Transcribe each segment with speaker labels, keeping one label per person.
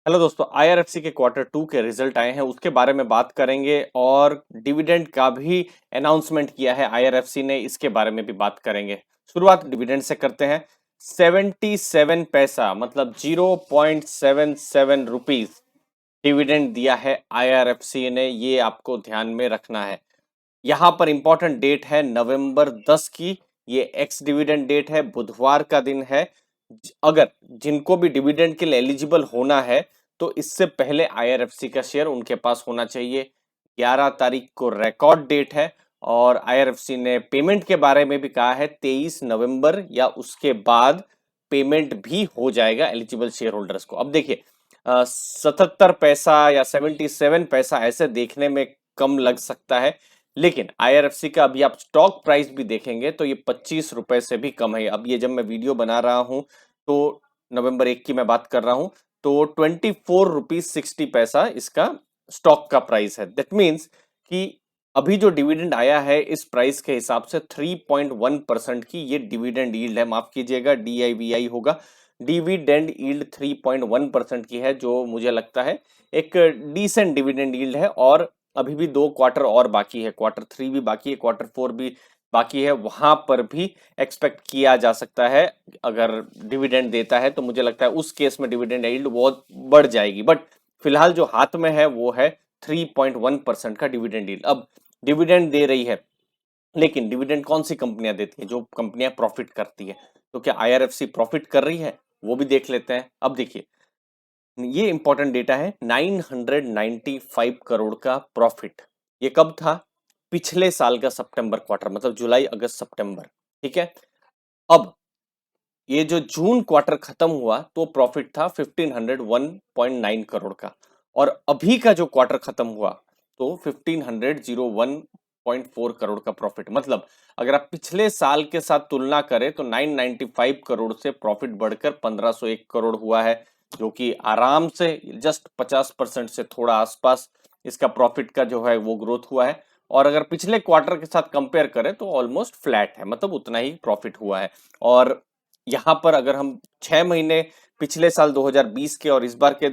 Speaker 1: Hello दोस्तों, IRFC के quarter to के रिजल्ट आए हैं, उसके बारे में बात करेंगे और डिविडेंड का भी अनाउंसमेंट किया है आईआरएफसी ने, इसके बारे में भी बात करेंगे। शुरुआत डिविडेंड से करते हैं। 77 पैसा मतलब 0.77 रुपीज डिविडेंड दिया है आईआरएफसी ने, ये आपको ध्यान में रखना है। यहाँ पर इंपॉर्टेंट डेट है नवंबर 10 की, ये एक्स डिविडेंड डेट है, बुधवार का दिन है। अगर जिनको भी डिविडेंड के लिए एलिजिबल होना है तो इससे पहले आईआरएफसी का शेयर उनके पास होना चाहिए। 11 तारीख को रिकॉर्ड डेट है और आईआरएफसी ने पेमेंट के बारे में भी कहा है 23 नवंबर या उसके बाद पेमेंट भी हो जाएगा एलिजिबल शेयर होल्डर्स को। अब देखिए 77 पैसा या 77 पैसा ऐसे देखने में कम लग सकता है, लेकिन आईआरएफसी का अभी आप स्टॉक प्राइस भी देखेंगे तो ये 25 रुपए से भी कम है। अब ये जब मैं वीडियो बना रहा हूं तो नवंबर 1 की मैं बात कर रहा हूं, तो 24 रुपीज 60 पैसा इसका स्टॉक का प्राइस है। दैट मीन्स कि अभी जो डिविडेंड आया है इस प्राइस के हिसाब से 3.1% की ये डिविडेंड यील्ड है। माफ कीजिएगा, डीआईवीआई होगा। डिविडेंड यील्ड 3.1% की है, जो मुझे लगता है एक डिसेंट डिविडेंड यील्ड है। और अभी भी 2 क्वार्टर और बाकी है, क्वार्टर 3 भी बाकी है, क्वार्टर 4 भी बाकी है, वहां पर भी एक्सपेक्ट किया जा सकता है। अगर डिविडेंड देता है तो मुझे लगता है उस केस में डिविडेंड यील्ड बहुत बढ़ जाएगी, बट फिलहाल जो हाथ में है वो है 3.1% का डिविडेंड यील्ड। अब डिविडेंड दे रही है, लेकिन डिविडेंड कौन सी कंपनियां देती है? जो कंपनियां प्रॉफिट करती है। तो क्या आईआरएफसी प्रॉफिट कर रही है? वो भी देख लेते हैं। अब देखिए, ये इंपॉर्टेंट डेटा है, 995 करोड़ का प्रॉफिट। ये कब था? पिछले साल का सितंबर क्वार्टर, मतलब जुलाई अगस्त सितंबर। ठीक है। अब ये जो जून क्वार्टर खत्म हुआ तो प्रॉफिट था 1501.9 करोड़ का, और अभी का जो क्वार्टर खत्म हुआ तो 1501.4 करोड़ का प्रॉफिट। मतलब अगर आप पिछले साल के साथ तुलना करें तो 995 करोड़ से प्रॉफिट बढ़कर 1501 करोड़ हुआ है, जो कि आराम से जस्ट 50% से थोड़ा आसपास इसका प्रॉफिट का जो है वो ग्रोथ हुआ है। और अगर पिछले क्वार्टर के साथ कंपेयर करें तो ऑलमोस्ट फ्लैट है, मतलब उतना ही प्रॉफिट हुआ है। और यहाँ पर अगर हम 6 महीने पिछले साल 2020 के और इस बार के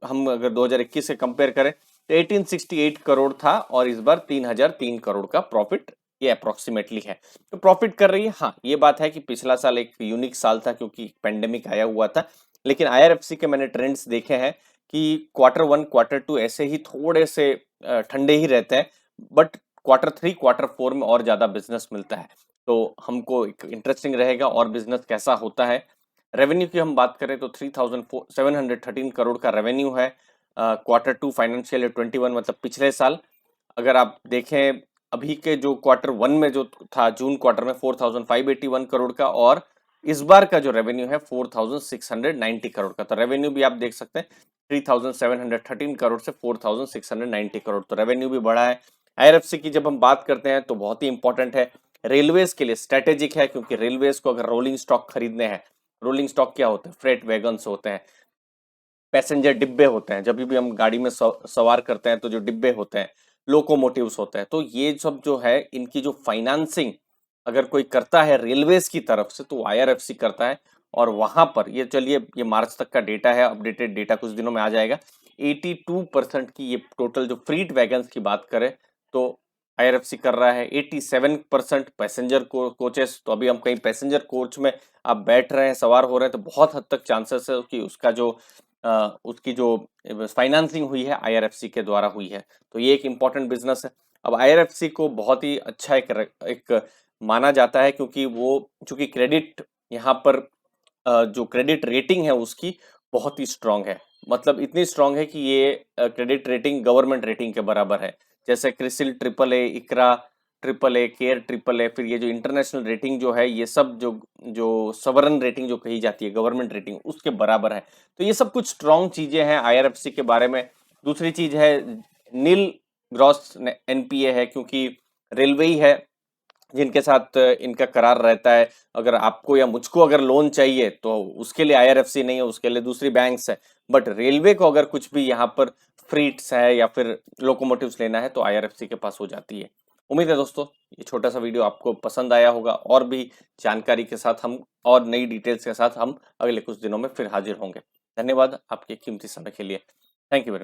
Speaker 1: हम अगर 2021 से कंपेयर करें तो 1868 करोड़ था, और इस बार 3003 करोड़ का प्रॉफिट ये अप्रोक्सीमेटली है। तो प्रॉफिट कर रही है। हाँ, ये बात है कि पिछला साल एक यूनिक साल था क्योंकि पेंडेमिक आया हुआ था, लेकिन आईआरएफसी के मैंने ट्रेंड्स देखे हैं कि क्वार्टर 1 क्वार्टर 2 ऐसे ही थोड़े से ठंडे ही रहते हैं, बट क्वार्टर 3 क्वार्टर 4 में और ज्यादा बिजनेस मिलता है। तो हमको इंटरेस्टिंग रहेगा और बिजनेस कैसा होता है। रेवेन्यू की हम बात करें तो 3713 करोड़ का रेवेन्यू है क्वार्टर 2 फाइनेंशियल 21, मतलब पिछले साल। अगर आप देखें अभी के जो क्वार्टर 1 में जो था जून क्वार्टर में 4581 करोड़ का, और इस बार का जो रेवेन्यू है 4690 करोड़ का। तो रेवेन्यू भी आप देख सकते हैं 3713 करोड़ से 4690 करोड़, तो रेवेन्यू भी बढ़ा है। आईआरएफसी की जब हम बात करते हैं तो बहुत ही इंपॉर्टेंट है, रेलवेज के लिए स्ट्रेटेजिक है, क्योंकि रेलवेज को अगर रोलिंग स्टॉक खरीदने हैं, रोलिंग स्टॉक क्या होते हैं? फ्रेट वैगन्स होते हैं, पैसेंजर डिब्बे होते हैं। जब भी हम गाड़ी में सवार करते हैं तो जो डिब्बे होते हैं, लोकोमोटिव्स होते हैं, तो ये सब जो है इनकी जो फाइनेंसिंग अगर कोई करता है रेलवेज की तरफ से तो आईआरएफसी करता है। और वहां पर ये, चलिए ये मार्च तक का डेटा है, अपडेटेड डेटा कुछ दिनों में आ जाएगा। 82% की ये टोटल जो फ्रीट वैगन्स की बात करें तो आईआरएफसी कर रहा है। 87% पैसेंजर कोचेस, तो अभी हम कहीं पैसेंजर कोच में आप बैठ रहे हैं, सवार हो रहे हैं, तो बहुत हद तक चांसेस है कि उसकी जो फाइनेंसिंग हुई है आईआरएफसी के द्वारा हुई है। तो ये एक इम्पॉर्टेंट बिजनेस है। अब आईआरएफसी को बहुत ही अच्छा एक माना जाता है, क्योंकि वो चूंकि क्रेडिट यहाँ पर जो क्रेडिट रेटिंग है उसकी बहुत ही स्ट्रांग है। मतलब इतनी स्ट्रांग है कि ये क्रेडिट रेटिंग गवर्नमेंट रेटिंग के बराबर है। जैसे क्रिसिल AAA, इकरा AAA, केयर AAA, फिर ये जो इंटरनेशनल रेटिंग जो है, ये सब जो जो सवरन रेटिंग जो कही जाती है, गवर्नमेंट रेटिंग, उसके बराबर है। तो ये सब कुछ स्ट्रांग चीजें हैं आईआरएफसी के बारे में। दूसरी चीज है नील ग्रॉस एनपीए है, क्योंकि रेलवे ही है जिनके साथ इनका करार रहता है। अगर आपको या मुझको अगर लोन चाहिए तो उसके लिए आईआरएफसी नहीं है, उसके लिए दूसरी बैंक्स है। बट रेलवे को अगर कुछ भी यहाँ पर फ्रीट्स है या फिर लोकोमोटिव्स लेना है तो आईआरएफसी के पास हो जाती है। उम्मीद है दोस्तों ये छोटा सा वीडियो आपको पसंद आया होगा, और भी जानकारी के साथ हम और नई डिटेल्स के साथ हम अगले कुछ दिनों में फिर हाजिर होंगे। धन्यवाद आपके कीमती समय के लिए। Thank you very